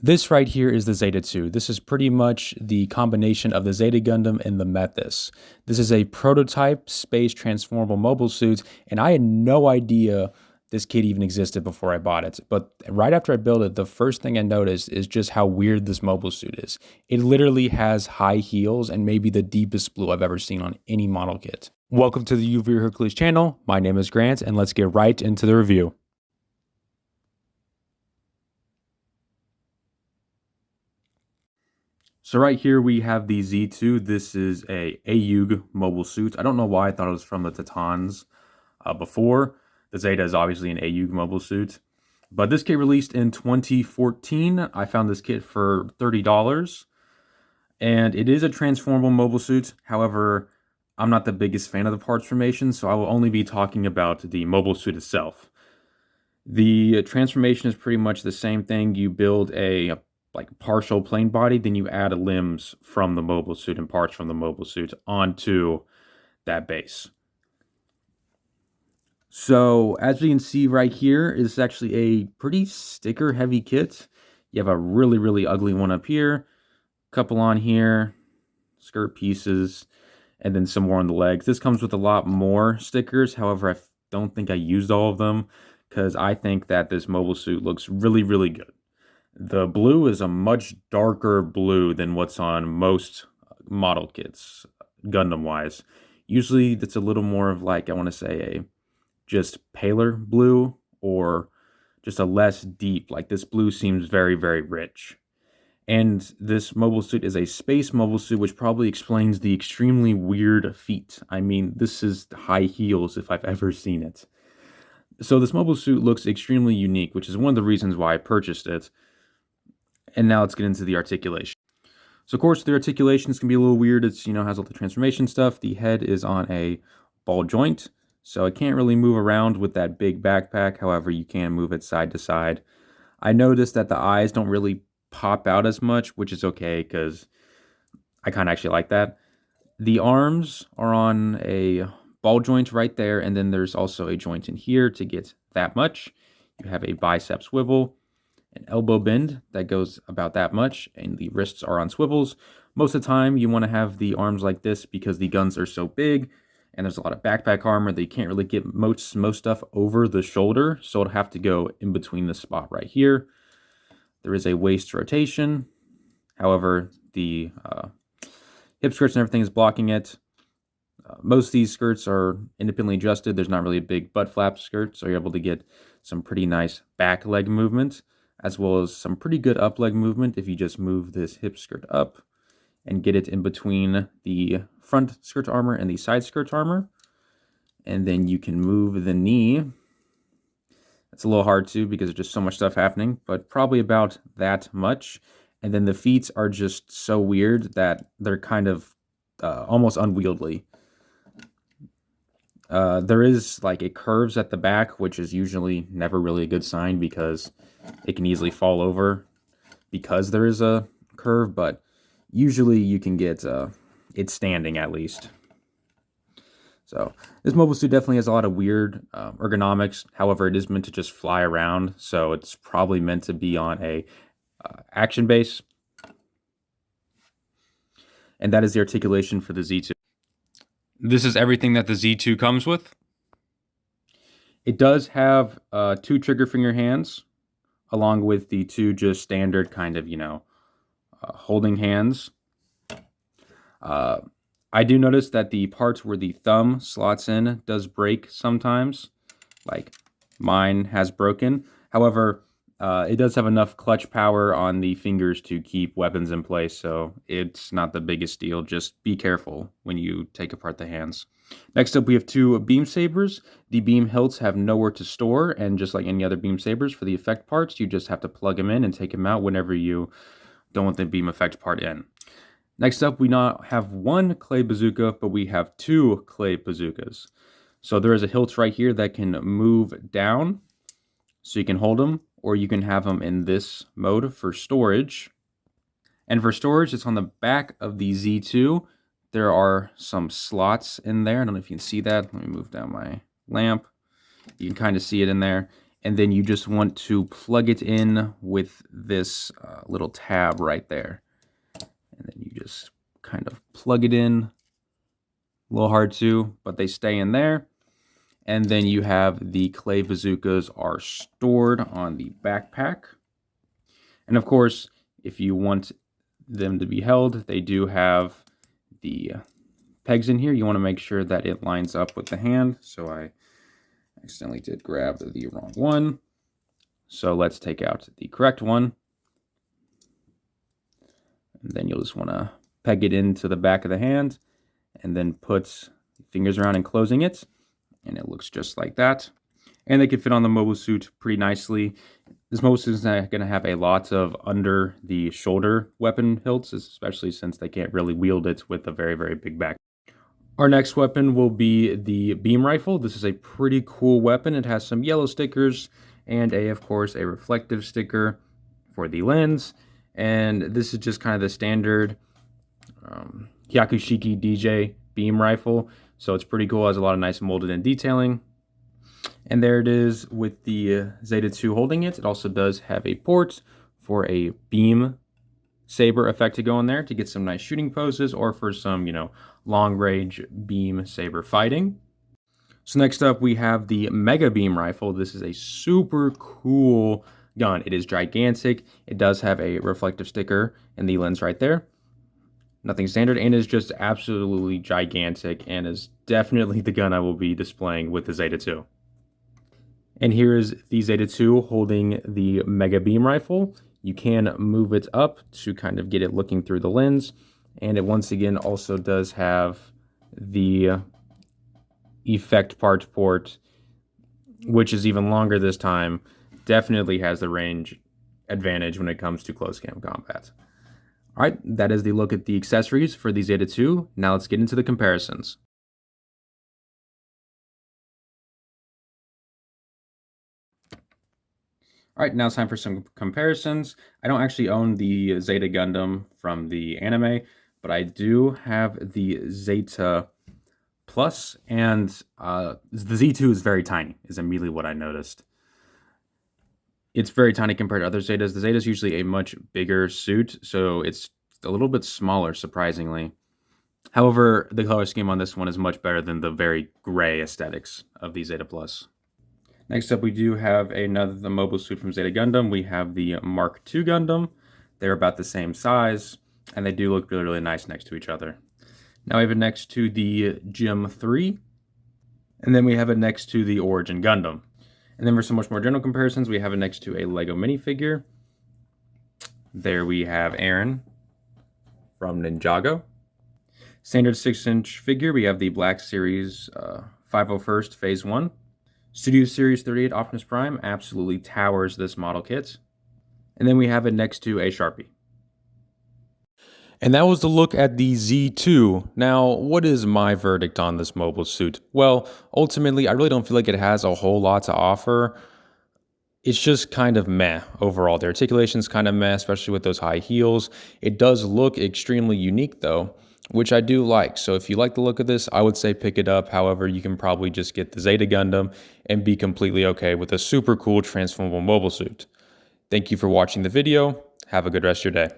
This right here is the Zeta 2. This is pretty much the combination of the Zeta Gundam and the Methis. This is a prototype space transformable mobile suit, and I had no idea this kit even existed before I bought it. But right after I built it, the first thing I noticed is just how weird this mobile suit is. It literally has high heels and maybe the deepest blue I've ever seen on any model kit. Welcome to the UV Hercules channel. My name is Grant, and let's get right into the review. So right here we have the Z2. This is a HGUC mobile suit. I don't know why I thought it was from the Titans before. The Zeta is obviously an HGUC mobile suit. But this kit released in 2014. I found this kit for $30. And it is a transformable mobile suit. However, I'm not the biggest fan of the parts formation, so I will only be talking about the mobile suit itself. The transformation is pretty much the same thing. You build a partial plain body, then you add limbs from the mobile suit and parts from the mobile suit onto that base. So as you can see right here, it's actually a pretty sticker heavy kit. You have a really ugly one up here, a couple on here, skirt pieces, and then some more on the legs. This comes with a lot more stickers. However, I don't think I used all of them because I think that this mobile suit looks really good. The blue is a much darker blue than what's on most model kits, Gundam-wise. Usually it's a little more of I want to say a just paler blue or just a less deep. This blue seems very rich. And this mobile suit is a space mobile suit, which probably explains the extremely weird feet. I mean, this is high heels if I've ever seen it. So this mobile suit looks extremely unique, which is one of the reasons why I purchased it. And now let's get into the articulation. So of course the articulation is going to be a little weird. It's, has all the transformation stuff. The head is on a ball joint, so it can't really move around with that big backpack. However, you can move it side to side. I noticed that the eyes don't really pop out as much, which is okay because I kind of actually like that. The arms are on a ball joint right there, and then there's also a joint in here to get that much. You have a bicep swivel, an elbow bend that goes about that much, and the wrists are on swivels. Most of the time you want to have the arms like this because the guns are so big and there's a lot of backpack armor that you can't really get most stuff over the shoulder, so it'll have to go in between the spot right here. There is a waist rotation. However, the hip skirts and everything is blocking it. Most of these skirts are independently adjusted. There's not really a big butt flap skirt, so you're able to get some pretty nice back leg movement, as well as some pretty good up leg movement if you just move this hip skirt up and get it in between the front skirt armor and the side skirt armor. And then you can move the knee. It's a little hard too because there's just so much stuff happening, but probably about that much. And then the feet are just so weird that they're kind of almost unwieldy. There is it curves at the back, which is usually never really a good sign because it can easily fall over because there is a curve, but usually you can get it standing at least. So this mobile suit definitely has a lot of weird ergonomics. However, it is meant to just fly around, so it's probably meant to be on a action base. And that is the articulation for the Z2. This is everything that the Z2 comes with. It does have 2 trigger finger hands, along with the 2 just standard kind of, holding hands. I do notice that the parts where the thumb slots in does break sometimes, like mine has broken. However, it does have enough clutch power on the fingers to keep weapons in place, so it's not the biggest deal. Just be careful when you take apart the hands. Next up, we have 2 beam sabers. The beam hilts have nowhere to store, and just like any other beam sabers, for the effect parts, you just have to plug them in and take them out whenever you don't want the beam effect part in. Next up, we not have 1 clay bazooka, but we have 2 clay bazookas. So there is a hilt right here that can move down, so you can hold them, or you can have them in this mode for storage. And for storage, it's on the back of the Z2. There are some slots in there. I don't know if you can see that. Let me move down my lamp. You can kind of see it in there. And then you just want to plug it in with this little tab right there. And then you just kind of plug it in. A little hard to, but they stay in there. And then you have the clay bazookas are stored on the backpack. And of course, if you want them to be held, they do have the pegs in here. You want to make sure that it lines up with the hand. So I accidentally did grab the wrong one. So let's take out the correct one. And then you'll just want to peg it into the back of the hand and then put fingers around and closing it. And it looks just like that. And they can fit on the mobile suit pretty nicely. This mobile suit is going to have a lot of under the shoulder weapon hilts, especially since they can't really wield it with a very, very big back. Our next weapon will be the beam rifle. This is a pretty cool weapon. It has some yellow stickers and of course, a reflective sticker for the lens. And this is just kind of the standard HGUC DJ beam rifle. So it's pretty cool. It has a lot of nice molded in detailing. And there it is with the Zeta II holding it. It also does have a port for a beam saber effect to go in there to get some nice shooting poses or for some, long range beam saber fighting. So next up we have the Mega Beam Rifle. This is a super cool gun. It is gigantic. It does have a reflective sticker in the lens right there. Nothing standard, and is just absolutely gigantic and is definitely the gun I will be displaying with the Zeta II. And here is the Zeta II holding the Mega Beam Rifle. You can move it up to kind of get it looking through the lens. And it once again also does have the effect parts port, which is even longer this time. Definitely has the range advantage when it comes to close cam combat. All right, that is the look at the accessories for the Zeta II. Now let's get into the comparisons. All right, now it's time for some comparisons. I don't actually own the Zeta Gundam from the anime, but I do have the Zeta Plus, and the Z2 is very tiny, is immediately what I noticed. It's very tiny compared to other Zetas. The Zeta is usually a much bigger suit, so it's a little bit smaller, surprisingly. However, the color scheme on this one is much better than the very gray aesthetics of the Zeta Plus. Next up, we do have the mobile suit from Zeta Gundam. We have the Mark II Gundam. They're about the same size, and they do look really, really nice next to each other. Now we have it next to the Gym 3, and then we have it next to the Origin Gundam. And then for some much more general comparisons, we have it next to a Lego minifigure. There we have Aaron from Ninjago. Standard 6-inch figure, we have the Black Series 501st Phase 1. Studio Series 38 Optimus Prime absolutely towers this model kit. And then we have it next to a Sharpie. And that was the look at the Z2. Now, what is my verdict on this mobile suit? Well, ultimately, I really don't feel like it has a whole lot to offer. It's just kind of meh overall. The articulation's kind of meh, especially with those high heels. It does look extremely unique though, which I do like. So if you like the look of this, I would say pick it up. However, you can probably just get the Zeta Gundam and be completely okay with a super cool transformable mobile suit. Thank you for watching the video. Have a good rest of your day.